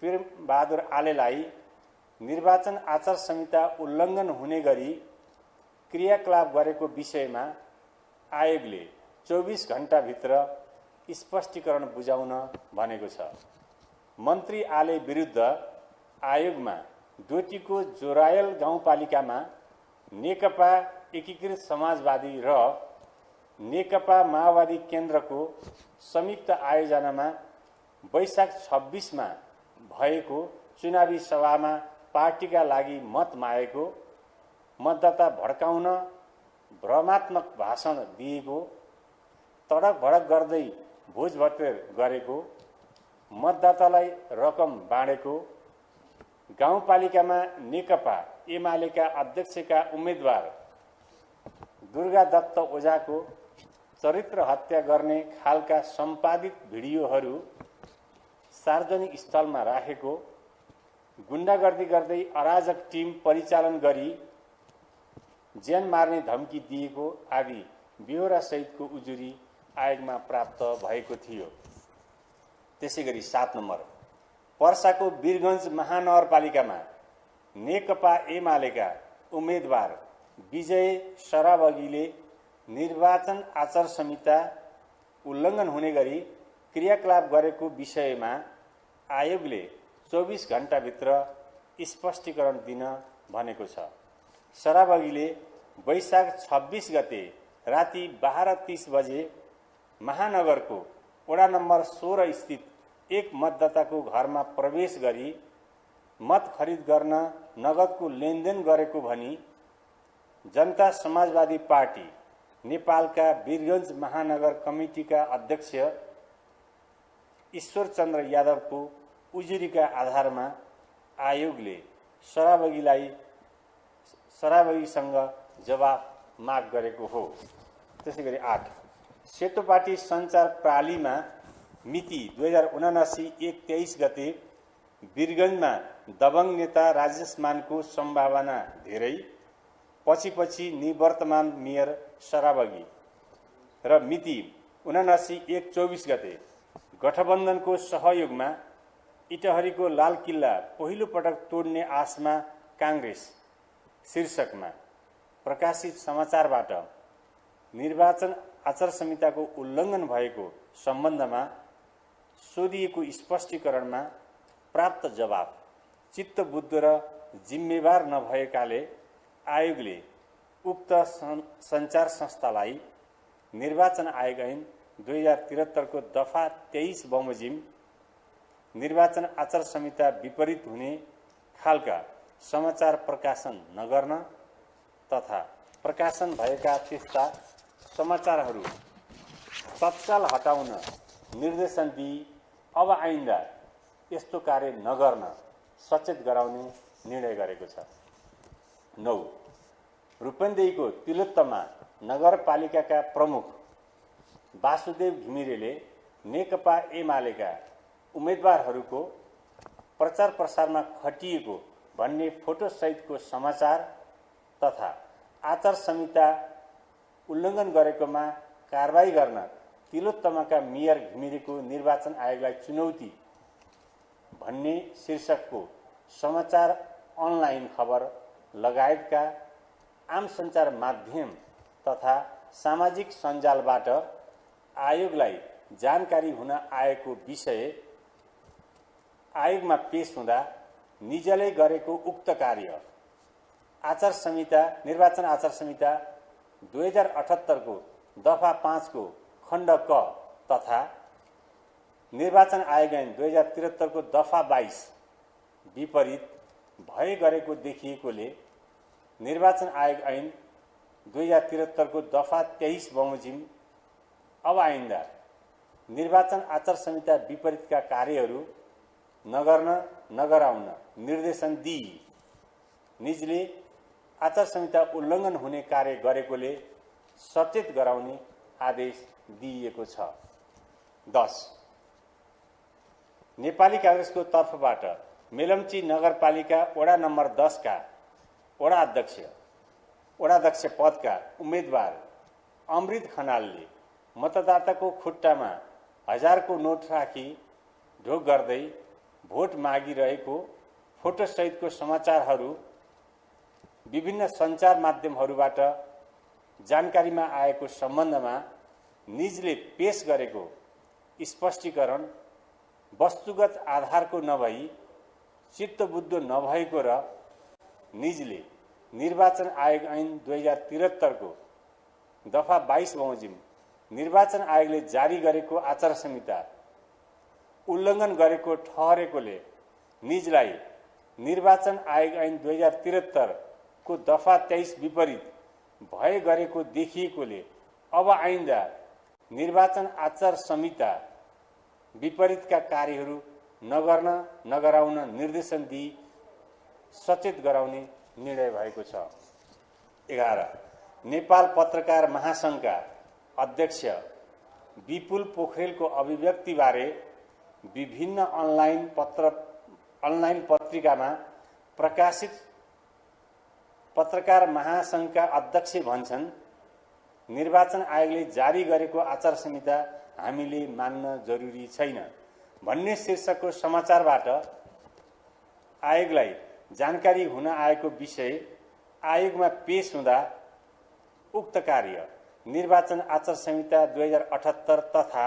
वीरबहादुर आलेलाई निर्वाचन आचार संहिता उल्लङ्घन हुने गरी क्रियाकलाप गरेको विषयमा आयोगले 24 घण्टाभित्र स्पष्टीकरण बुझाउन भनेको छ। मन्त्री आले विरुद्ध आयोगमा डोटीको जोरायल गाउँपालिकामा नेकपा एकीकृत समाजवादी र नेकपा माओवादी केन्द्रको संयुक्त आयोजनामा वैशाख 26 मा भएको चुनावी सभामा पार्टीका लागि मत मागेको, मतदाता भड्काउन भ्रमात्मक भाषण दिएको, तडक भडक गर्दै भोजभतेर गरेको, मतदातालाई रकम बाँडेको, गाउँपालिकामा नेकपा एमालेका अध्यक्षका उम्मेदवार दुर्गा दत्त ओझाको चरित्र हत्या गर्ने खालका सम्पादित भिडियोहरू सार्वजनिक स्थलमा राखेको, गुण्डागर्दी गर्दै अराजक टिम परिचालन गरी ज्यान मार्ने धम्की दिएको आदि बेहोरा सहितको उजुरी आयोगमा प्राप्त भएको थियो। त्यसैगरी 7 नम्बर पर्साको वीरगञ्ज महानगरपालिकामा नेकपा एमालेका उम्मेदवार विजय सराबगीले निर्वाचन आचार संहिता उल्लङ्घन हुने गरी क्रियाकलाप गरेको विषयमा आयोगले 24 घण्टाभित्र स्पष्टीकरण दिन भनेको छ। सराबगीले वैशाख 26 गते राति 12:30 बजे महानगरको वडा नम्बर 16 स्थित एक मतदाताको घरमा प्रवेश गरी मत खरिद गर्न नगदको लेनदेन गरेको भनी जनता समाजवादी पार्टी नेपालका वीरगञ्ज महानगर कमिटीका अध्यक्ष ईश्वरचन्द्र यादवको उजुरीका आधारमा आयोगले सराबगीसँग जवाफ माग गरेको हो। त्यसैगरी 8 सेतोपाटी सञ्चार प्रालीमा मिति 2079-1-23 गते वीरगञ्जमा दबङ नेता राजेश मानको सम्भावना धेरै, पछि निवर्तमान मेयर सराबगी र मिति 79-1-24 गते गठबन्धनको सहयोगमा इटहरीको लाल किल्ला पहिलो पटक तोड्ने आशमा कांग्रेस शीर्षकमा प्रकाशित समाचारबाट निर्वाचन आचार संहिताको उल्लङ्घन भएको सम्बन्धमा सोधिएको स्पष्टीकरणमा प्राप्त जवाफ चित्तबुद्ध र जिम्मेवार नभएकाले आयोगले उक्त सञ्चार संस्थालाई निर्वाचन आयोग ऐन 2073 को दफा 23 बमोजिम निर्वाचन आचार संहिता विपरीत हुने खालका समाचार प्रकाशन नगर्न तथा प्रकाशन भएका त्यस्ता समाचारहरू तत्काल हटाउन निर्देशन दिई अब आइन्दा यस्तो कार्य नगर्न सचेत गराउने निर्णय गरेको छ। 9 रूपन्देहीको तिलोत्तमा नगरपालिकाका प्रमुख वासुदेव घिमिरेले नेकपा एमालेका उम्मेदवारहरूको प्रचार प्रसारमा खटिएको भन्ने फोटो सहितको समाचार तथा आचार संहिता उल्लङ्घन गरेकोमा कारबाही गर्न तिलोत्तमाका मेयर घिमिरेको निर्वाचन आयोगलाई चुनौती भन्ने शीर्षकको समाचार अनलाइन खबर लगायतका आम सञ्चार माध्यम तथा सामाजिक सञ्जालबाट आयोगलाई जानकारी हुन आएको विषय आयोगमा पेश हुँदा निजले गरेको उक्त कार्य आचार संहिता निर्वाचन आचार संहिता 2078 को दफा 5 को खण्ड क तथा निर्वाचन आयोग ऐन 2073 को दफा 22 विपरीत भए गरेको देखिएकोले निर्वाचन आयोग ऐन 2073 को दफा 23 बमोजिम अब आइन्दा निर्वाचन आचार संहिता विपरीतका कार्यहरू नगराउन निर्देशन दिई निजले आचार संहिता उल्लङ्घन हुने कार्य गरेकोले सचेत गराउने आदेश दिइएको छ। 10 नेपाली कांग्रेसको तर्फबाट मेलम्ची नगरपालिका वडा नम्बर 10 का वडा अध्यक्ष पदका उम्मेदवार अमृत खनालले मतदाताको खुट्टामा 1000 को नोट राखी ढोक गर्दै भोट मागिरहेको फोटोसहितको समाचारहरू विभिन्न सञ्चार माध्यमहरूबाट जानकारीमा आएको सम्बन्धमा निजले पेश गरेको स्पष्टीकरण वस्तुगत आधारको नभई चित्तबुद्धो नभएको र निजले निर्वाचन आयोग ऐन 2073 को दफा 22 बमोजिम निर्वाचन आयोगले जारी गरेको आचार संहिता उल्लङ्घन गरेको ठहरेकोले निजलाई निर्वाचन आयोग ऐन 2073 को दफा 23 विपरीत भए गरेको देखिएकोले अब आइन्दा निर्वाचन आचार संहिता विपरीतका कार्यहरू नगराउन निर्देशन दिई सचेत गराउने निर्णय भएको छ। 11 नेपाल पत्रकार महासंघका अध्यक्ष विपुल पोखरेलको अभिव्यक्तिबारे विभिन्न अनलाइन पत्रिकामा प्रकाशित पत्रकार महासंघका अध्यक्ष भन्छन्, निर्वाचन आयोगले जारी गरेको आचार संहिता हामीले मान्न जरुरी छैन भन्ने शीर्षकको समाचारबाट आयोगलाई जानकारी हुन आएको विषय आयोगमा पेश हुँदा उक्त कार्य निर्वाचन आचार संहिता 2078 तथा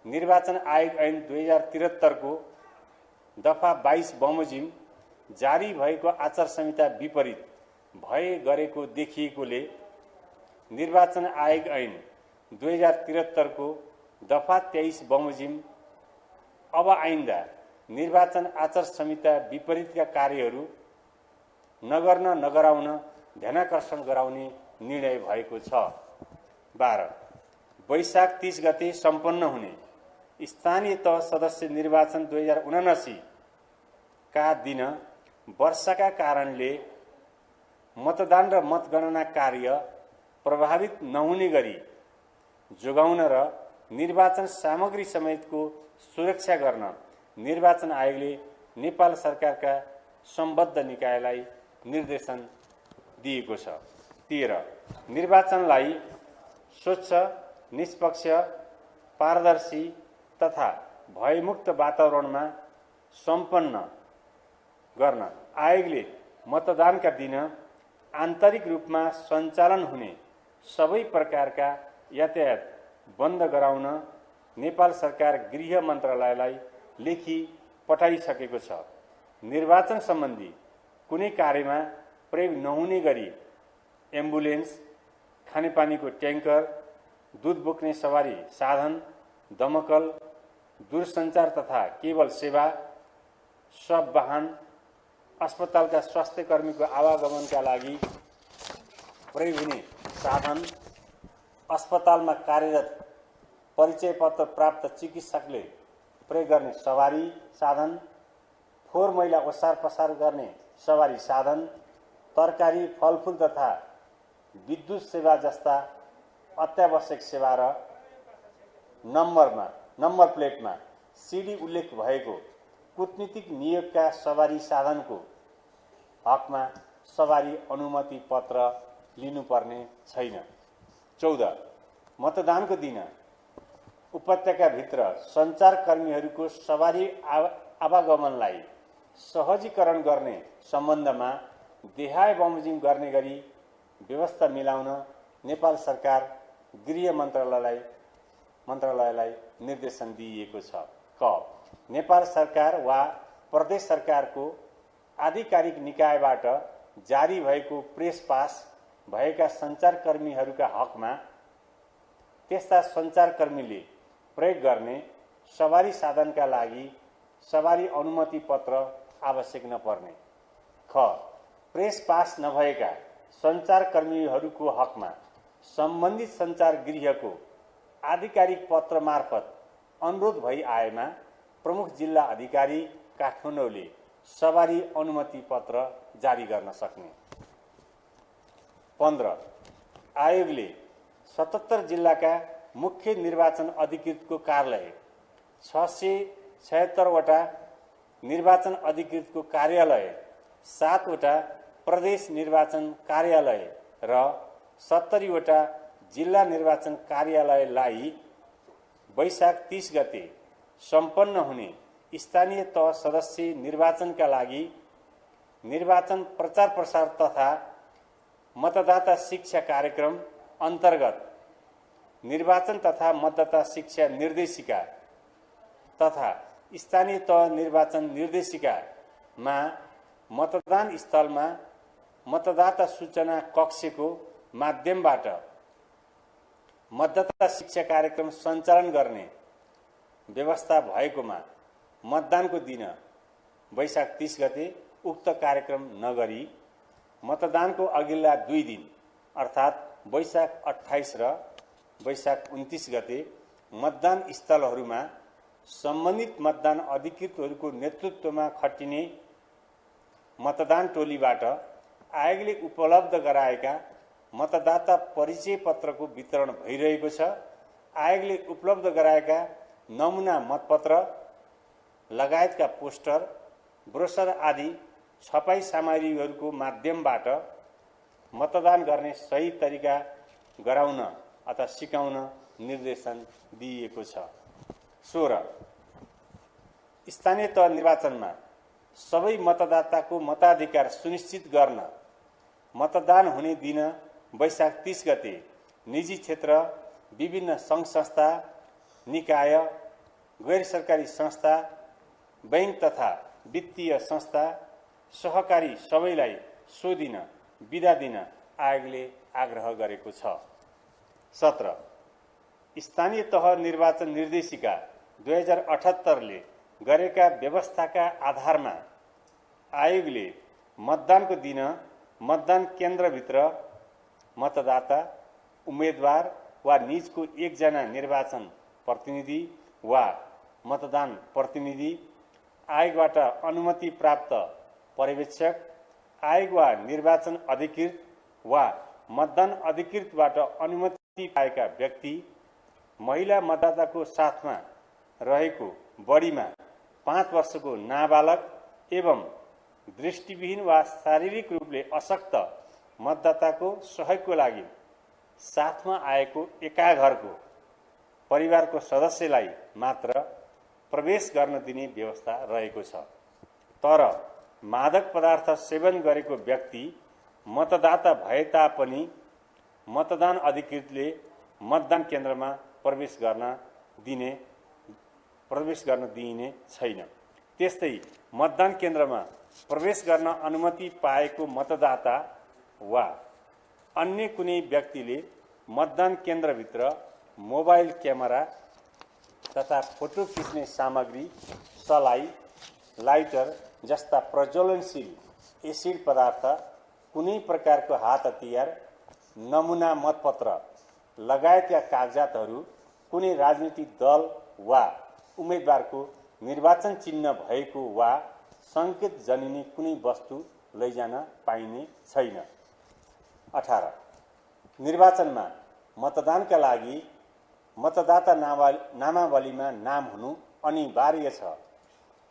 निर्वाचन आयोग ऐन 2073 को दफा 22 बमोजिम जारी भएको आचार संहिता विपरीत भए गरेको देखिएकोले निर्वाचन आयोग ऐन 2073 को दफा 23 बमोजिम अब आइन्दा निर्वाचन आचार संहिता विपरीतका कार्यहरू नगराउन ध्यानाकर्षण गराउने निर्णय भएको छ। 12 वैशाख 30 गते सम्पन्न हुने स्थानीय तह सदस्य निर्वाचन 2079 का दिन वर्षाका कारणले मतदान र मतगणना कार्य प्रभावित नहुने गरी जोगाउन र निर्वाचन सामग्री समेतको सुरक्षा गर्न निर्वाचन आयोगले नेपाल सरकारका सम्बद्ध निकायलाई निर्देशन दिएको छ। 13 निर्वाचनलाई स्वच्छ, निष्पक्ष, पारदर्शी तथा भयमुक्त वातावरणमा सम्पन्न गर्न आयोगले मतदानका दिन आन्तरिक रूपमा सञ्चालन हुने सबै प्रकारका यातायात बन्द गराउन नेपाल सरकार गृह मन्त्रालयलाई लेखी पठाइसकेको छ। निर्वाचन सम्बन्धी कुनै कार्यमा प्रयोग नहुने गरी एम्बुलेन्स, खानेपानीको ट्याङ्कर, दूध बोक्ने सवारी साधन, दमकल, दूरसञ्चार तथा केबल सेवा, सब वाहन, अस्पतालका स्वास्थ्य कर्मीको आवागमनका लागि प्रयोग हुने साधन, अस्पतालमा कार्यरत परिचय पत्र प्राप्त चिकित्सकले प्रयोग गर्ने सवारी साधन, फोहोर मैला ओसार पसार गर्ने सवारी साधन, तरकारी, फलफूल तथा विद्युत सेवा जस्ता अत्यावश्यक सेवा र नम्बर प्लेटमा सिडी उल्लेख भएको कूटनीतिक नियोगका सवारी साधनको हकमा सवारी अनुमति पत्र लिनुपर्ने छैन। 14 मतदानको दिन उपत्यकाभित्र सञ्चारकर्मीहरूको सवारी आवागमनलाई सहजीकरण गर्ने सम्बन्धमा देहाय बमोजिम गर्ने गरी व्यवस्था मिलाउन नेपाल सरकार गृह मन्त्रालयलाई निर्देशन दिइएको छ। क नेपाल सरकार वा प्रदेश सरकारको आधिकारिक निकायबाट जारी भएको प्रेस पास भएका सञ्चारकर्मीहरूका हकमा त्यस्ता सञ्चारकर्मीले प्रयोग गर्ने सवारी साधनका लागि सवारी अनुमति पत्र आवश्यक नपर्ने। ख प्रेस पास नभएका सञ्चारकर्मीहरूको हकमा सम्बन्धित सञ्चार गृहको आधिकारिक पत्र मार्फत अनुरोध भई आएमा प्रमुख जिल्ला अधिकारी काठमाडौँले सवारी अनुमति पत्र जारी गर्न सक्ने। 15 आयोगले 77 जिल्लाका मुख्य निर्वाचन अधिकृतको कार्यालय, 676 वटा निर्वाचन अधिकृतको कार्यालय, 7 वटा प्रदेश निर्वाचन कार्यालय र 70 वटा जिल्ला निर्वाचन कार्यालयलाई वैशाख 30 गते सम्पन्न हुने स्थानीय तह सदस्य निर्वाचनका लागि निर्वाचन प्रचार प्रसार तथा मतदाता शिक्षा कार्यक्रम अन्तर्गत निर्वाचन तथा मतदाता शिक्षा निर्देशिका तथा स्थानीय तह निर्वाचन निर्देशिकामा मतदान स्थलमा मतदाता सूचना कक्षको माध्यमबाट मतदाता शिक्षा कार्यक्रम सञ्चालन गर्ने व्यवस्था भएकोमा मतदानको दिन वैशाख 30 गते उक्त कार्यक्रम नगरी मतदानको अघिल्ला 2 दिन अर्थात् वैशाख 28 र वैशाख 29 गते मतदान स्थलहरूमा सम्बन्धित मतदान अधिकृतहरूको नेतृत्वमा खटिने मतदान टोलीबाट आयोगले उपलब्ध गराएका मतदाता परिचय पत्रको वितरण भइरहेको छ। आयोगले उपलब्ध गराएका नमुना मतपत्र लगायतका पोस्टर, ब्रोशर आदि छपाई सामग्रीहरूको माध्यमबाट मतदान गर्ने सही तरिका गराउन अथवा सिकाउन निर्देशन दिइएको छ। 16 स्थानीय तह निर्वाचनमा सबै मतदाताको मताधिकार सुनिश्चित गर्न मतदान हुने दिन वैशाख 30 गते निजी क्षेत्र, विभिन्न सङ्घ संस्था, निकाय, गैर सरकारी संस्था, बैंक तथा वित्तीय संस्था, सहकारी सबैलाई सो दिन बिदा दिन आयोगले आग्रह गरेको छ। 17 स्थानीय तह निर्वाचन निर्देशिका 2078 ले गरेका व्यवस्थाका आधारमा आयोगले मतदानको दिन मतदान केन्द्रभित्र मतदाता, उम्मेदवार वा निजको एकजना निर्वाचन प्रतिनिधि वा मतदान प्रतिनिधि, आयोगबाट अनुमति प्राप्त पर्यवेक्षक, आयोग वा निर्वाचन अधिकृत वा मतदान अधिकृतबाट अनुमति पाएका व्यक्ति, महिला मतदाताको साथमा रहेको बढीमा 5 वर्षको नाबालक एवं दृष्टिविहीन वा शारीरिक रूपले अशक्त मतदाताको सहयोगको लागि साथमा आएको एका घरको परिवारको सदस्यलाई मात्र प्रवेश गर्न दिने व्यवस्था रहेको छ। तर मादक पदार्थ सेवन गरेको व्यक्ति मतदाता भए तापनि मतदान अधिकृतले मतदान केन्द्रमा प्रवेश गर्न दिइने छैन। त्यस्तै मतदान केन्द्रमा प्रवेश गर्न अनुमति पाएको मतदाता वा अन्य कुनै व्यक्तिले मतदान केन्द्रभित्र मोबाइल क्यामेरा तथा फोटो खिच्ने सामग्री, सलाई, लाइटर जस्ता प्रज्वलनशील एसिड पदार्थ, कुनै प्रकारको हात हतियार, नमुना मतपत्र लगायतका कागजातहरू, कुनै राजनीतिक दल वा उम्मेदवारको निर्वाचन चिन्ह भएको वा संकेत जनिने कुनै वस्तु लैजान पाइने छैन। 18 निर्वाचनमा मतदानका लागि मतदाता नामावलीमा नाम हुनु अनिवार्य छ।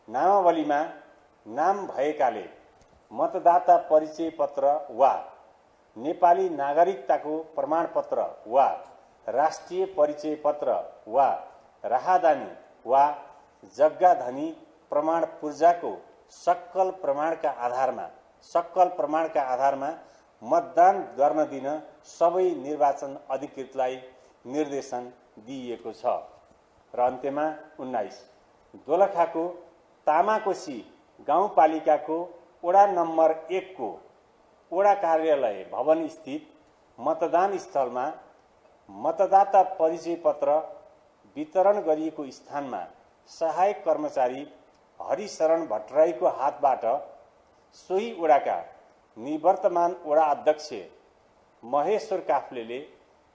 नामावलीमा नाम भएकाले मतदाता परिचय पत्र वा नेपाली नागरिकताको प्रमाणपत्र वा राष्ट्रिय परिचय पत्र वा राहदानी वा जग्गाधनी प्रमाण पूर्जाको सक्कल प्रमाणका आधारमा मतदान गर्न दिन सबै निर्वाचन अधिकृतलाई निर्देशन दिइएको छ। र अन्त्यमा 19 दोलखाको तामाकोशी गाउँपालिकाको वडा नम्बर 1 को वडा कार्यालय भवन स्थित मतदान स्थलमा मतदाता परिचय पत्र वितरण गरिएको स्थानमा सहायक कर्मचारी हरिशरण भट्टराईको हातबाट सोही वडाका निवर्तमान वडा अध्यक्ष महेश्वर काफ्लेले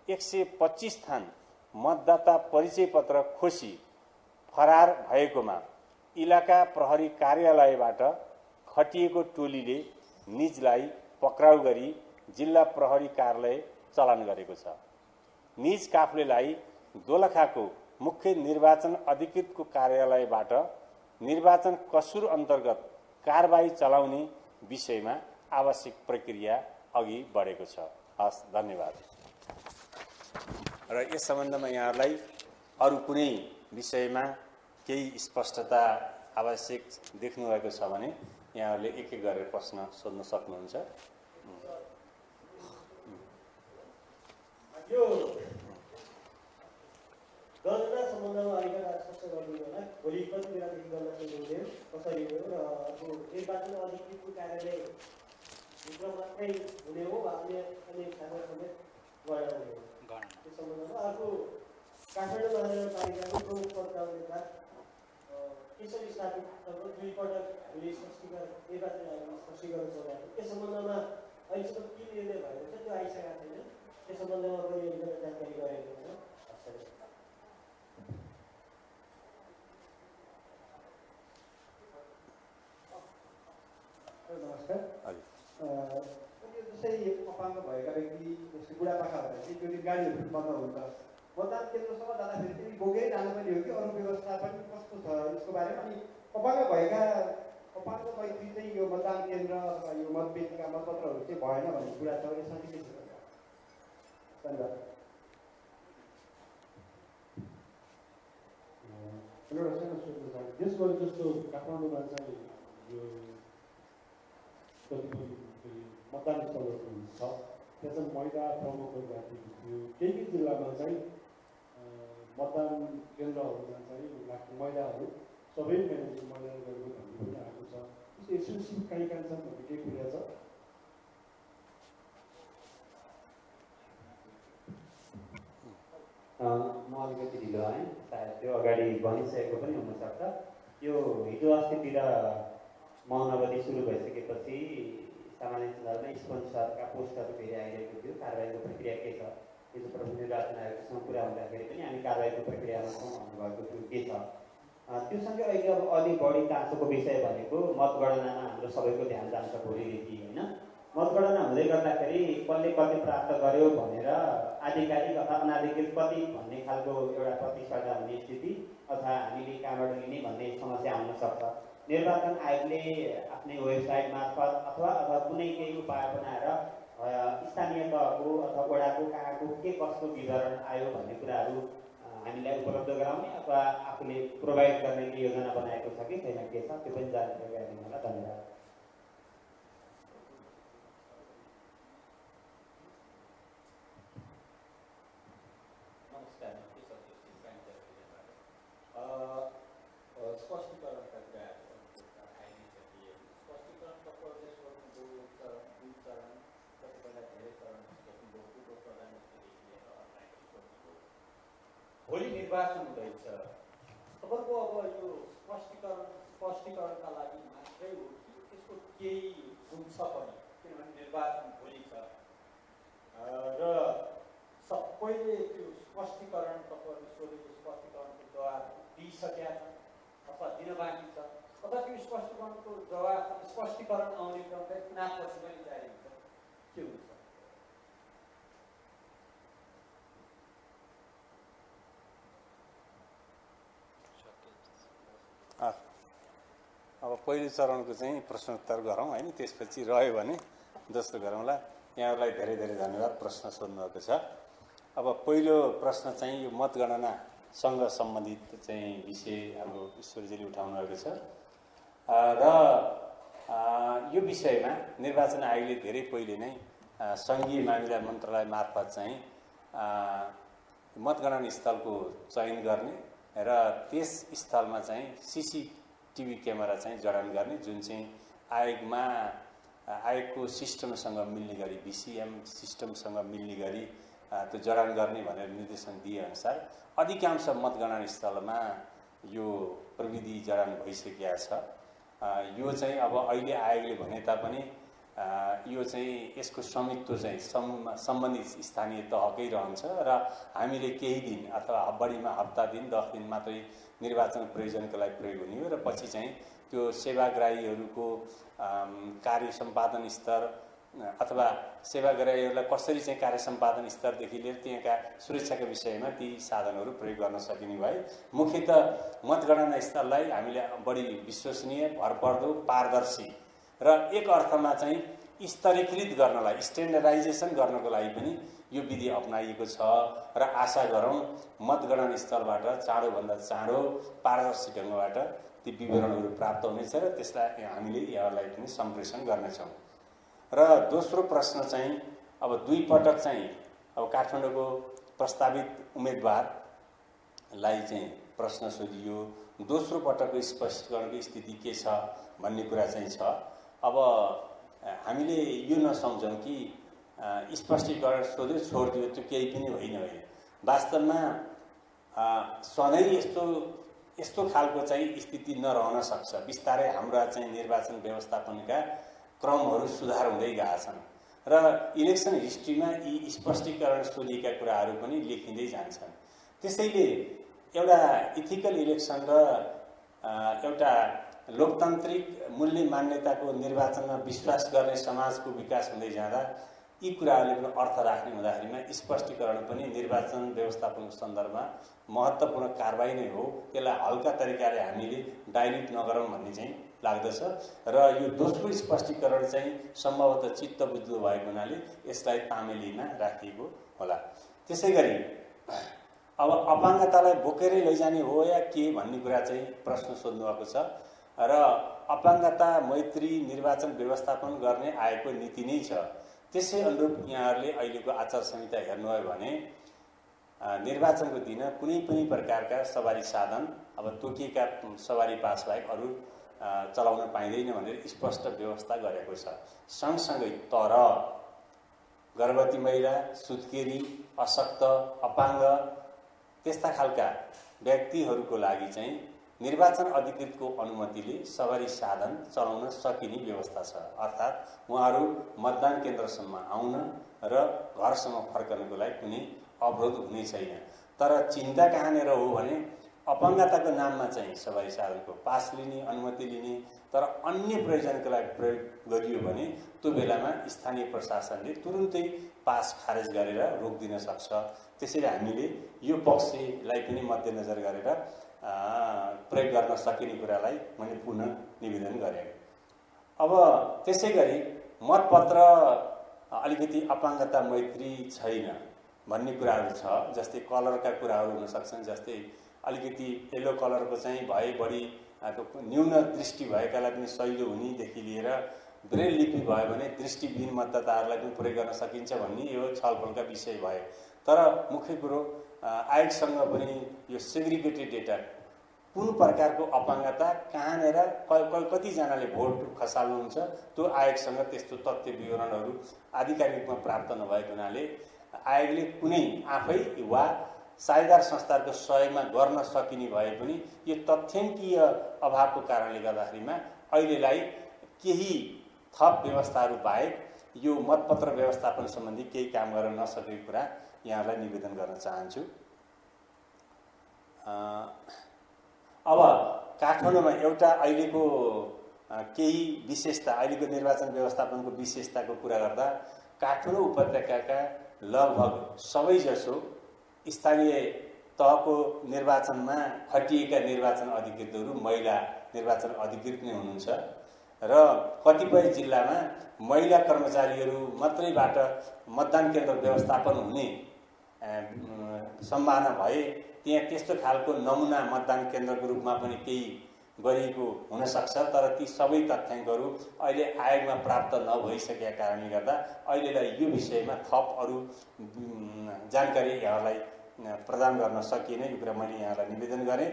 125 थान मतदाता परिचय पत्र खोसी फरार भएकोमा इलाका प्रहरी कार्यालयबाट खटिएको टोलीले निजलाई पक्राउ गरी जिल्ला प्रहरी कार्यालय चलान गरेको छ। निज काफ्लेलाई दोलखाको मुख्य निर्वाचन अधिकृतको कार्यालयबाट निर्वाचन कसुर अन्तर्गत कारबाही चलाउने विषयमा आवश्यक प्रक्रिया अघि बढेको छ। हस्, धन्यवाद। र यस सम्बन्धमा यहाँहरूलाई अरू कुनै विषयमा केही स्पष्टता आवश्यक देख्नुभएको छ भने यहाँहरूले एक एक गरेर प्रश्न सोध्न सक्नुहुन्छ। यो गणना सम्बन्धमा अलिकति स्पष्ट गरिदिनु होला। भोलि कति बेलादेखि गणना सुरु हुने हो, कसरी हुने हो, र अब निर्वाचन अधिकृतको कार्यालयभित्र मात्रै हुने हो वा अन्य स्थानमा समेत गणना हुने हो त्यो सम्बन्धमा। अर्को काठमाडौँ महानगरपालिकाको प्रमुख पदका उम्मेदवार केशव स्थापितसँग दुईपटक हामीले स्पष्टीकरण निर्वाचन आयोगले स्पष्टीकरण सोधेको त्यो सम्बन्धमा अहिलेसम्म के निर्णय भएको छ त्यो आइसकेको छैन। त्यो सम्बन्धमा पनि अलिकति जानकारी गराएको छ। नमस्कार। जस्तै अपाङ्ग भएका व्यक्ति जस्तै बुढापाका भएर चाहिँ त्यो गाडीहरू बन्द हुन्छ, मतदान केन्द्रसम्म जाँदाखेरि चाहिँ बोकेरै जानुपर्ने हो कि अरू व्यवस्था पनि कस्तो छ यसको बारेमा? अनि अपाङ्ग भएका अपाङ्ग व्यक्ति चाहिँ यो मतदान केन्द्र अथवा यो मतपेटिका मतपत्रहरू चाहिँ भएन भन्ने कुरा छ, यसमा चाहिँ के छ? धन्यवाद। एउटा सानो सोध्न चाहन्छु, देशभर जस्तो काठमाडौँमा चाहिँ यो कतिपय मतदान स्थलहरू छ, त्यहाँ चाहिँ महिला प्रमुखहरू राखिएको थियो। केही जिल्लामा चाहिँ मतदान केन्द्रहरूमा चाहिँ महिलाहरू सबै म्यानेजर महिलाले गरेको भन्ने पनि आएको छ। त्यस्तो एक्सपेन्सिभ कहीँ छन् भन्ने केही कुरा छ? म अलिकति ढिलो आएँ, सायद त्यो अगाडि भनिसकेको पनि हुनसक्छ। यो हिजो अस्तितिर मौनावधि सुरु भइसकेपछि सामान्य सञ्जालमा स्पोन्सरका पोस्टहरू फेरि आइरहेको थियो। कारबाहीको प्रक्रिया के छ? हिजो प्रमुख निर्वाचन आयोगसँग कुरा हुँदाखेरि पनि हामी कारबाहीको प्रक्रियामा छौँ भन्नुभएको थियो, के छ? त्योसँगै अहिले अब अलि बढी चासोको विषय भनेको मतगणनामा हाम्रो सबैको ध्यान जान्छ भोलिदेखि, होइन? मतगणना हुँदै गर्दाखेरि कसले कति प्राप्त गर्यो भनेर आधिकारिक अथवा अनाधिकृत कति भन्ने खालको एउटा प्रतिस्पर्धा हुने स्थिति अथवा हामीले कहाँबाट लिने भन्ने समस्या आउन सक्छ। निर्वाचन आयोगले आफ्नै वेबसाइट मार्फत अथवा कुनै केही उपाय बनाएर स्थानीय तहको अथवा वडाको कहाँको के कस्तो विवरण आयो भन्ने कुराहरू हामीलाई उपलब्ध गराउने अथवा आफूले प्रोभाइड गर्ने योजना बनाएको छ कि छैन, के छ त्यो पनि जानकारी गराइदिनु होला। धन्यवाद। नमस्कार, स्पष्टीकरणका कुराहरू आइदिइसकिए। स्पष्टीकरण तपाईँहरूले सोध्नुभयो दुई चरण, कतिपय धेरै चरण सोध्नुभयो, पूर्व प्रधानमन्त्रीदेखि लिएर अरूलाई सोध्नुभयो। भोलि निर्वाचन हुँदैछ, तपाईँको अब यो स्पष्टीकरणका लागि मात्रै हो कि त्यसको केही गुण छ पनि? किनभने निर्वाचन भोलि छ र सबैले त्यो स्पष्टीकरण तपाईँहरूले सोधेको स्पष्टीकरणको जवाब दिइसकेका छन् अथवा दिन बाँकी छ, अथवा त्यो स्पष्टीकरणको जवाब स्पष्टीकरण आउने क्रम चाहिँ चुनावपछि पनि जारी हुन्छ, के हुन्छ? अब पहिलो चरणको चाहिँ प्रश्नोत्तर गरौँ, होइन? त्यसपछि रह्यो भने दोस्रो गरौँला। यहाँहरूलाई धेरै धेरै धन्यवाद प्रश्न सोध्नुभएको छ। अब पहिलो प्रश्न चाहिँ यो मतगणनासँग सम्बन्धित चाहिँ विषय हाम्रो ईश्वरजीले उठाउनु भएको छ र यो विषयमा निर्वाचन आयोगले धेरै पहिले नै सङ्घीय मामिला मन्त्रालय मार्फत चाहिँ मतगणना स्थलको चयन गर्ने र त्यस स्थलमा चाहिँ सीसीटीभी क्यामेरा चाहिँ जडान गर्ने, जुन चाहिँ आयोगको सिस्टमसँग मिल्ने गरी, बीसीएम सिस्टमसँग मिल्ने गरी त्यो जडान गर्ने भनेर निर्देशन दिएअनुसार अधिकांश मतगणना स्थलमा यो प्रविधि जडान भइसकेको छ। यो चाहिँ अब अहिले आयोगले भने तापनि यो चाहिँ यसको स्वामित्व चाहिँ सम्बन्धित स्थानीय तहकै रहन्छ र हामीले केही दिन अथवा बढीमा हप्ता दिन 10 दिन मात्रै निर्वाचन प्रयोजनका लागि प्रयोग हुने हो र पछि चाहिँ त्यो सेवाग्राहीहरूको कार्य सम्पादन स्तर अथवा सेवाग्राहीहरूलाई कसरी चाहिँ कार्य सम्पादन स्तरदेखि लिएर त्यहाँका सुरक्षाका विषयमा ती साधनहरू प्रयोग गर्न सकिने भए मुख्यतः मतगणना स्थललाई हामीले बढी विश्वसनीय, भरपर्दो, पारदर्शी र एक अर्थमा चाहिँ स्तरीकृत गर्नलाई, स्ट्यान्डर्डाइजेसन गर्नको लागि पनि यो विधि अपनाइएको छ र आशा गरौँ मतगणना स्थलबाट चाँडोभन्दा चाँडो पारदर्शी ढङ्गबाट ती विवरणहरू प्राप्त हुनेछ र त्यसलाई हामीले यहाँहरूलाई पनि सम्प्रेषण गर्नेछौँ। र दोस्रो प्रश्न चाहिँ अब 2 पटक चाहिँ अब काठमाडौँको प्रस्तावित उम्मेदवारलाई चाहिँ प्रश्न सोधियो। दोस्रो पटकको स्पष्टीकरणको स्थिति के छ भन्ने कुरा चाहिँ छ। अब हामीले यो नसम्झौँ कि स्पष्टीकरण सोध्यो छोडिदियो त्यो केही पनि होइन। वास्तवमा सधैँ यस्तो खालको चाहिँ स्थिति नरहन सक्छ। बिस्तारै हाम्रा चाहिँ निर्वाचन व्यवस्थापनका क्रमहरू सुधार हुँदै गएका छन् र इलेक्सन हिस्ट्रीमा यी स्पष्टीकरण सोधिएका कुराहरू पनि लेखिँदै जान्छन्। त्यसैले एउटा इथिकल इलेक्सन र एउटा लोकतान्त्रिक मूल्य मान्यताको निर्वाचनमा विश्वास गर्ने समाजको विकास हुँदै जाँदा यी कुराहरूले पनि अर्थ राख्ने हुँदाखेरिमा स्पष्टीकरण पनि निर्वाचन व्यवस्थापनको सन्दर्भमा महत्त्वपूर्ण कारबाही नै हो। त्यसलाई हल्का तरिकाले हामीले डाइल्युट नगरौँ भन्ने चाहिँ लाग्दछ र यो दोस्रो स्पष्टीकरण चाहिँ सम्भवतः चित्तबुझ्दो भएको हुनाले यसलाई तामेलीमा राखिएको होला। त्यसै गरी अब अपाङ्गतालाई बोकेरै लैजाने हो या के भन्ने कुरा चाहिँ प्रश्न सोध्नुभएको छ र अपाङ्गता मैत्री निर्वाचन व्यवस्थापन गर्ने आएको नीति नै छ। त्यसै अनुरूप यहाँहरूले अहिलेको आचार संहिता हेर्नुभयो भने निर्वाचनको दिन कुनै पनि प्रकारका सवारी साधन अब तोकिएका सवारी पास बाहेक अरू चलाउन पाइँदैन भनेर स्पष्ट व्यवस्था गरेको छ। सँगसँगै तर गर्भवती महिला, सुत्केरी, अशक्त, अपाङ्ग त्यस्ता खालका व्यक्तिहरूको लागि चाहिँ निर्वाचन अधिकृतको अनुमतिले सवारी साधन चलाउन सकिने व्यवस्था छ। अर्थात् उहाँहरू मतदान केन्द्रसम्म आउन र घरसम्म फर्कनको लागि कुनै अवरोध हुने छैन। तर चिन्ता कहाँनिर हो भने अपाङ्गताको नाममा चाहिँ सवारी साधनको पास लिने, अनुमति लिने, तर अन्य प्रयोजनको लागि प्रयोग गरियो भने त्यो बेलामा स्थानीय प्रशासनले तुरुन्तै पास खारेज गरेर रोकिदिन सक्छ। त्यसैले हामीले यो पक्षलाई पनि मध्यनजर गरेर प्रयोग गर्न सकिने कुरालाई मैले पुनः निवेदन गरेँ। अब त्यसै गरी मतपत्र अलिकति अपाङ्गता मैत्री छैन भन्ने कुराहरू छ। जस्तै कलरका कुराहरू हुन सक्छन्। जस्तै अलिकति येलो कलरको चाहिँ भए बढी न्यून दृष्टि भएकालाई पनि सहिलो हुनेदेखि लिएर ब्रेल लिपि भयो भने दृष्टिविहीन मतदाताहरूलाई पनि प्रयोग गर्न सकिन्छ भन्ने यो छलफलका विषय भयो। तर मुख्य कुरो आयोगसँग पनि यो सेग्रिगेटेड डेटा कुन प्रकारको अपाङ्गता कहाँनिर कतिजनाले भोट खसाल्नुहुन्छ त्यो आयोगसँग त्यस्तो तथ्य विवरणहरू आधिकारिक रूपमा प्राप्त नभएको हुनाले आयोगले कुनै आफै वा साझेदार संस्थाहरूको सहयोगमा गर्न सकिने भए पनि यो तथ्याङ्कीय अभावको कारणले गर्दाखेरिमा अहिलेलाई केही थप व्यवस्थाहरू बाहेक यो मतपत्र व्यवस्थापन सम्बन्धी केही काम गर्न नसकेको कुरा यहाँलाई निवेदन गर्न चाहन्छु। अब काठमाडौँमा एउटा अहिलेको केही विशेषता, अहिलेको निर्वाचन व्यवस्थापनको विशेषताको कुरा गर्दा काठमाडौँ उपत्यकाका लगभग सबैजसो स्थानीय तहको निर्वाचनमा खटिएका निर्वाचन अधिकृतहरू महिला निर्वाचन अधिकृत नै हुनुहुन्छ र कतिपय जिल्लामा महिला कर्मचारीहरू मात्रैबाट मतदान केन्द्र व्यवस्थापन हुने सम्भावना भए त्यहाँ त्यस्तो खालको नमुना मतदान केन्द्रको रूपमा पनि केही गरिएको हुन सक्छ। तर ती सबै तथ्याङ्कहरू अहिले आयोगमा प्राप्त नभइसकेका कारणले गर्दा अहिलेलाई यो विषयमा थप अरू जानकारी यहाँलाई प्रदान गर्न सकिएन। यो कुरा मैले यहाँलाई निवेदन गरेँ।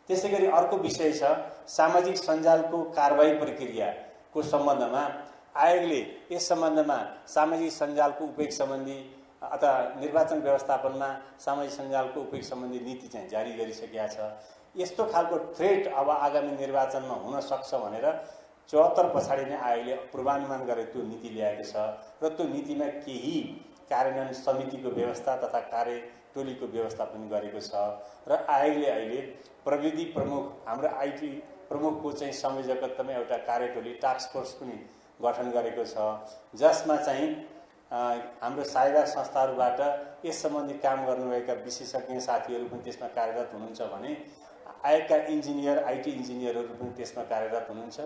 त्यसै गरी अर्को विषय छ सामाजिक सञ्जालको कारबाही प्रक्रियाको सम्बन्धमा आयोगले यस सम्बन्धमा सामाजिक सञ्जालको उपयोग सम्बन्धी अथवा निर्वाचन व्यवस्थापनमा सामाजिक सञ्जालको उपयोग सम्बन्धी नीति चाहिँ जारी गरिसकेका छ। यस्तो खालको थ्रेट अब आगामी निर्वाचनमा हुन सक्छ भनेर 74 पछाडि नै आयोगले पूर्वानुमान गरेर त्यो नीति ल्याएको छ र त्यो नीतिमा केही कार्यान्वयन समितिको व्यवस्था तथा कार्यटोलीको व्यवस्था पनि गरेको छ र आयोगले अहिले प्रविधि प्रमुख हाम्रो आइटी प्रमुखको चाहिँ संयोजकत्वमा एउटा कार्यटोली टास्क फोर्स पनि गठन गरेको छ जसमा चाहिँ हाम्रो साझेदार संस्थाहरूबाट यस सम्बन्धी काम गर्नुभएका विशेषज्ञ साथीहरू पनि त्यसमा कार्यरत हुनुहुन्छ भने आयोगका इन्जिनियर आइटी इन्जिनियरहरू पनि त्यसमा कार्यरत हुनुहुन्छ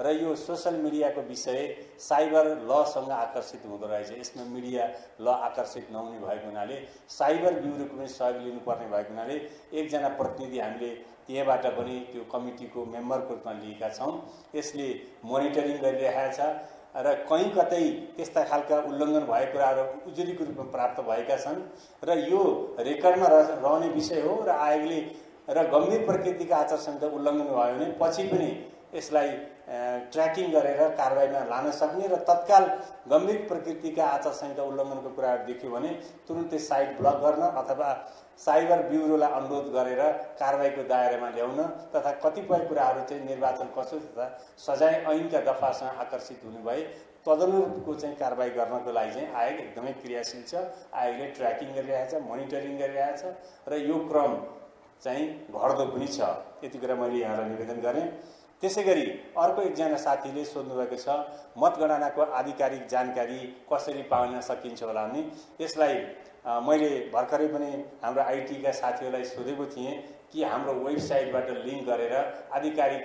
र यो सोसल मिडियाको विषय साइबर लसँग आकर्षित हुँदो रहेछ। यसमा मिडिया ल आकर्षित नहुने भएको हुनाले साइबर ब्युरोको पनि सहयोग लिनुपर्ने भएको हुनाले एकजना प्रतिनिधि हामीले त्यहाँबाट पनि त्यो कमिटीको मेम्बरको रूपमा लिएका छौँ। यसले मोनिटरिङ गरिरहेको छ र कहीँ कतै त्यस्ता खालका उल्लङ्घन भएको कुराहरू उजुरीको रूपमा प्राप्त भएका छन् र यो रेकर्डमा रहने विषय हो र आयोगले र गम्भीर प्रकृतिका आचार संहिता उल्लङ्घन भयो भने पछि पनि यसलाई ट्र्याकिङ गरेर कारबाहीमा लान सक्ने र तत्काल गम्भीर प्रकृतिका आचार संहिता उल्लङ्घनको कुराहरू देख्यो भने तुरुन्तै साइट ब्लक गर्न अथवा साइबर ब्युरोलाई अनुरोध गरेर कारबाहीको दायरामा ल्याउन तथा कतिपय कुराहरू चाहिँ निर्वाचन कसो तथा सजाय ऐनका दफासँग आकर्षित हुने भए तदनुरूपको चाहिँ कारबाही गर्नको लागि चाहिँ आयोग एकदमै क्रियाशील छ। आयोगले ट्र्याकिङ गरिरहेछ, मोनिटरिङ गरिरहेछ र यो क्रम चाहिँ घट्दो पनि छ। यति कुरा मैले यहाँलाई निवेदन गरेँ। त्यसैगरी अर्को एकजना साथीले सोध्नुभएको छ मतगणनाको आधिकारिक जानकारी कसरी पाउन सकिन्छ होला भने यसलाई मैले भर्खरै पनि हाम्रो आइटीका साथीहरूलाई सोधेको थिएँ कि हाम्रो वेबसाइटबाट लिङ्क गरेर आधिकारिक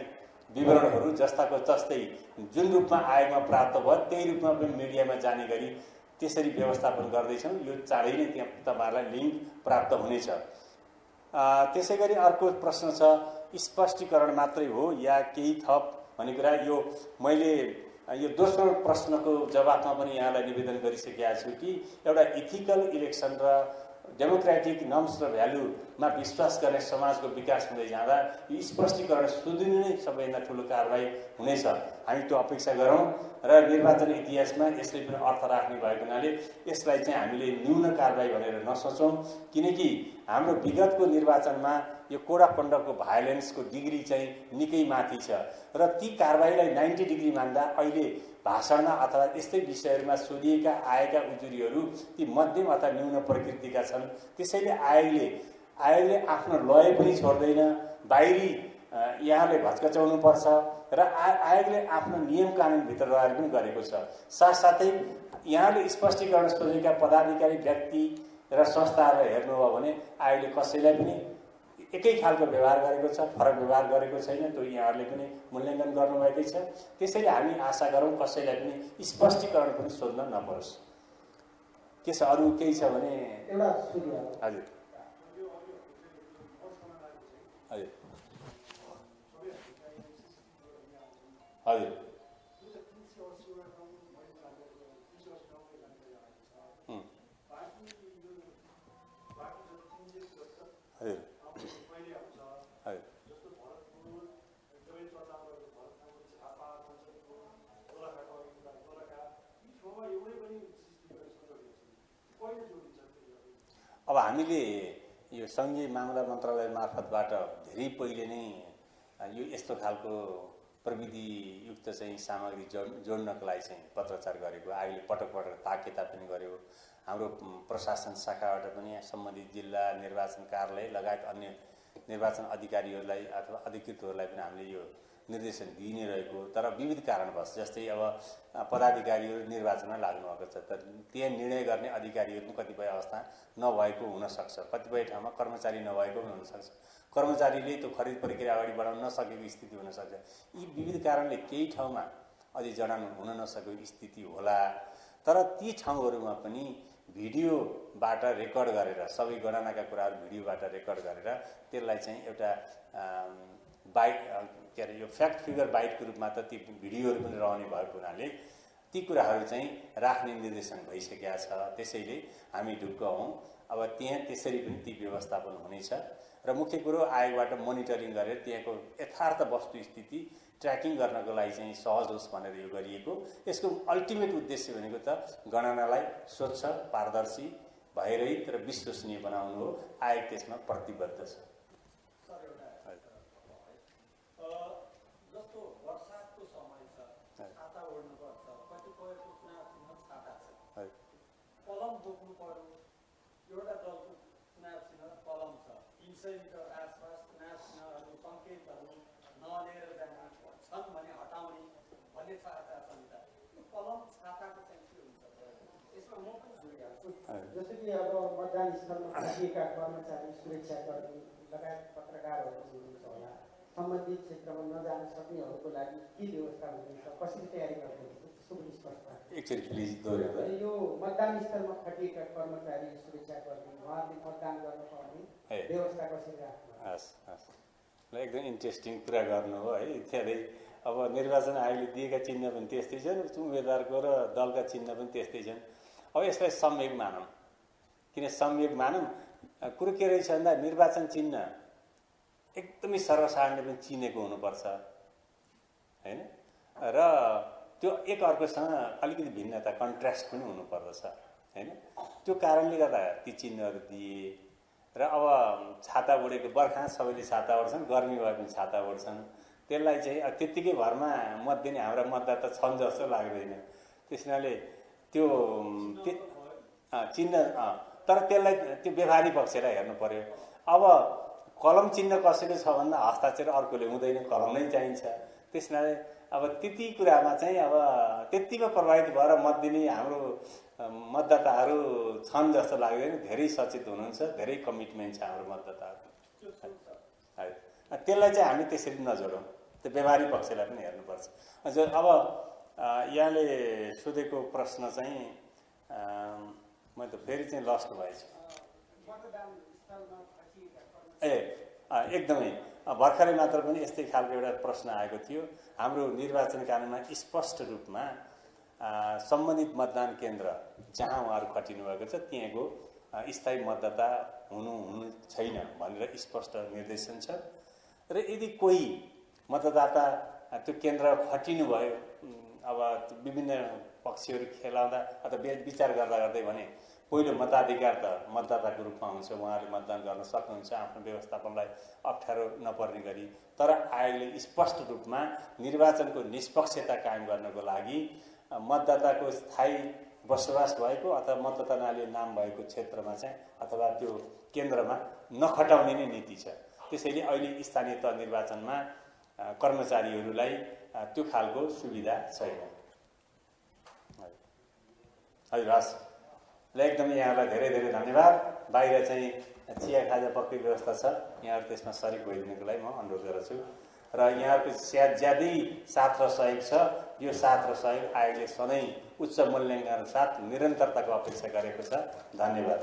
विवरणहरू जस्ताको जस्तै जुन रूपमा आयोगमा प्राप्त भयो त्यही रूपमा पनि मिडियामा जाने गरी त्यसरी व्यवस्थापन गर्दैछौँ। यो चाँडै नै त्यहाँ तपाईँहरूलाई लिङ्क प्राप्त हुनेछ। त्यसैगरी अर्को प्रश्न छ स्पष्टीकरण मात्रै हो या केही थप भन्ने कुरा। यो मैले यो दोस्रो प्रश्नको जवाफमा पनि यहाँलाई निवेदन गरिसकेका छु कि एउटा इथिकल इलेक्सन र डेमोक्रेटिक नर्म्स र भ्यालुमा विश्वास गर्ने समाजको विकास हुँदै जाँदा यो स्पष्टीकरण सुधिनु नै सबैभन्दा ठुलो कारबाही हुनेछ। हामी त्यो अपेक्षा गरौँ र निर्वाचन इतिहासमा यसले पनि अर्थ राख्ने भएको हुनाले यसलाई चाहिँ हामीले न्यून कारबाही भनेर नसोचौँ, किनकि हाम्रो विगतको निर्वाचनमा यो कोड अफ कन्डक्टको भायोलेन्सको डिग्री चाहिँ निकै माथि छ र ती कारबाहीलाई 90 डिग्री मान्दा अहिले भाषणमा अथवा यस्तै विषयहरूमा सोधिएका आएका उजुरीहरू ती मध्यम अथवा न्यून प्रकृतिका छन्। त्यसैले आयोगले आफ्नो लय पनि छोड्दैन, बाहिरी यहाँले भत्कचाउनु पर्छ र आयोगले आफ्नो नियम कानुनभित्र रहेर पनि गरेको छ। साथसाथै यहाँले स्पष्टीकरण सोधेका पदाधिकारी व्यक्ति र संस्थाहरूलाई हेर्नुभयो भने आयोगले कसैलाई पनि एकै खालको व्यवहार गरेको छ, फरक व्यवहार गरेको छैन। त्यो यहाँहरूले पनि मूल्याङ्कन गर्नुभएकै छ। त्यसैले हामी आशा गरौँ कसैलाई पनि स्पष्टीकरण पनि सोध्न नपरोस्। के छ अरू केही छ भने एउटा सुझाव। हजुर हजुर हजुर अब हामीले यो सङ्घीय मामला मन्त्रालय मार्फतबाट धेरै पहिले नै यो यस्तो खालको प्रविधियुक्त चाहिँ सामग्री जोड्नको लागि चाहिँ पत्रचार गरेको आयोगले पटक पटक ताकेता पनि गर्यो। हाम्रो प्रशासन शाखाबाट पनि सम्बन्धित जिल्ला निर्वाचन कार्यालय लगायत अन्य निर्वाचन अधिकारीहरूलाई अथवा अधिकृतहरूलाई पनि हामीले यो निर्देशन दिइ नै रहेको। तर विविध कारणवश जस्तै अब पदाधिकारीहरू निर्वाचनमा लाग्नुभएको छ, तर त्यहाँ निर्णय गर्ने अधिकारीहरू पनि कतिपय अवस्था नभएको हुनसक्छ, कतिपय ठाउँमा कर्मचारी नभएको पनि हुनसक्छ, कर्मचारीले त्यो खरिद प्रक्रिया अगाडि बढाउन नसकेको स्थिति हुनसक्छ। यी विविध कारणले केही ठाउँमा अझै जडान हुन नसकेको स्थिति होला। तर ती ठाउँहरूमा पनि भिडियोबाट रेकर्ड गरेर सबै गणनाका कुराहरू भिडियोबाट रेकर्ड गरेर त्यसलाई चाहिँ एउटा बाइट के अरे यो फ्याक्ट फिगर बाइटको रूपमा त ती भिडियोहरू पनि रहने भएको हुनाले ती कुराहरू चाहिँ राख्ने निर्देशन भइसकेका छ। त्यसैले हामी ढुक्क हौँ। अब त्यहाँ त्यसरी पनि ती व्यवस्थापन हुनेछ र मुख्य कुरो आयोगबाट मोनिटरिङ गरेर त्यहाँको यथार्थ वस्तुस्थिति ट्र्याकिङ गर्नको लागि चाहिँ सहज होस् भनेर यो गरिएको। यसको अल्टिमेट उद्देश्य भनेको त गणनालाई स्वच्छ, पारदर्शी, भयरहित र विश्वसनीय बनाउनु हो। आयोग त्यसमा प्रतिबद्ध छ। जस्तो वर्षाको समय छ, छाता ओढ्नुपर्छ, कतिपयको चुनाव चिन्ह छाता छ, कलम बोक्नु पर्यो। एउटा दलको चुनाव चिन्ह कलम छ, 300 मिटर आसपास चुनाव चिन्हहरू सङ्केतहरू नलिएर जाने छन् भने हटाउने भन्ने छ आचार संहिता। यो कलम छाताको चाहिँ के हुन्छ? यसमा म पनि जोडिहाल्छु। जस्तो कि अब मतदान स्थलमा खटिएका कर्मचारी, सुरक्षाकर्मी लगायत पत्रकारहरू हुनुहुन्छ होला, सम्बन्धित क्षेत्रमा नजान सक्नेहरूको लागि के व्यवस्था हुँदैछ, कसरी तयारी गर्दैछ, त्यसको पनि स्पष्ट पार्छ। एकचोटि प्लिज दोहोऱ्याउनु। अनि यो मतदान स्थलमा खटिएका कर्मचारी, सुरक्षाकर्मी उहाँहरूले मतदान गर्न पाउने व्यवस्था कसरी राख्नु? हस् हस्, ल एकदम इन्ट्रेस्टिङ कुरा गर्नु हो है। इत्यादि अब निर्वाचन आयोगले दिएका चिन्ह पनि त्यस्तै छन्, उम्मेदवारको र दलका चिन्ह पनि त्यस्तै छन्। अब यसलाई संयोग मानौँ। किन संयोग मानौँ? कुरो के रहेछ भन्दा निर्वाचन चिन्ह एकदमै सर्वसाधारणले पनि चिनेको हुनुपर्छ होइन, र त्यो एक अर्कोसँग अलिकति भिन्नता, कन्ट्रास्ट पनि हुनुपर्दछ होइन। त्यो कारणले गर्दा ती चिन्हहरू दिए। र अब छाता ओढेको, बर्खा सबैले छाता ओढ्छन्, गर्मी भए पनि छाता ओढ्छन्, त्यसलाई चाहिँ त्यत्तिकै भरमा मत दिने हाम्रा मतदाता छन् जस्तो लाग्दैन। त्यस हुनाले त्यो चिन्ह, तर त्यसलाई त्यो व्यवहारिक पक्षलाई हेर्नु पर्यो। अब कलम चिन्ह कसैको छ भन्दा हस्ताक्षर अर्कोले हुँदैन, कलम नै चाहिन्छ। त्यस हुनाले अब त्यति कुरामा चाहिँ अब त्यत्तिमा प्रभावित भएर मत दिने हाम्रो मतदाताहरू छन् जस्तो लाग्दैन। धेरै सचेत हुनुहुन्छ, धेरै कमिटमेन्ट छ हाम्रो मतदाताहरूको। त्यसलाई चाहिँ हामी त्यसरी नजोडौँ, त्यो व्यवहारिक पक्षलाई पनि हेर्नुपर्छ। अब यहाँले सोधेको प्रश्न चाहिँ म त फेरि चाहिँ लस्ट भएछु। एकदमै भर्खरै मात्र पनि यस्तै खालको एउटा प्रश्न आएको थियो। हाम्रो निर्वाचन कानुनमा स्पष्ट रूपमा सम्बन्धित मतदान केन्द्र जहाँ उहाँहरू खटिनु भएको छ त्यहाँको स्थायी मतदाता हुनु छैन भनेर स्पष्ट निर्देशन छ। र यदि कोही मतदाता त्यो केन्द्र खटिनु भयो, अब विभिन्न पक्षहरू खेलाउँदा अथवा विचार गर्दा गर्दै भने पहिलो मताधिकार त मतदाताको रूपमा हुन्छ, उहाँहरूले मतदान गर्न सक्नुहुन्छ आफ्नो व्यवस्थापनलाई अप्ठ्यारो नपर्ने गरी। तर आयोगले स्पष्ट रूपमा निर्वाचनको निष्पक्षता कायम गर्नको लागि मतदाताको स्थायी बसोबास भएको अथवा मतदाताले नाम भएको क्षेत्रमा चाहिँ अथवा त्यो केन्द्रमा नखटाउने नै नीति छ। त्यसैले अहिले स्थानीय तह निर्वाचनमा कर्मचारीहरूलाई त्यो खालको सुविधा छैन। हजुर, हस्, ल एकदमै यहाँलाई धेरै धेरै धन्यवाद। बाहिर चाहिँ चिया खाजा पक्कै व्यवस्था छ, यहाँहरू त्यसमा सरिक भइदिनुको लागि म अनुरोध गर्छु। र यहाँहरूको ज्यादै साथ र सहयोग छ। यो साथ र सहयोग आयोगले सधैँ उच्च मूल्याङ्कन साथ निरन्तरताको अपेक्षा गरेको छ। धन्यवाद।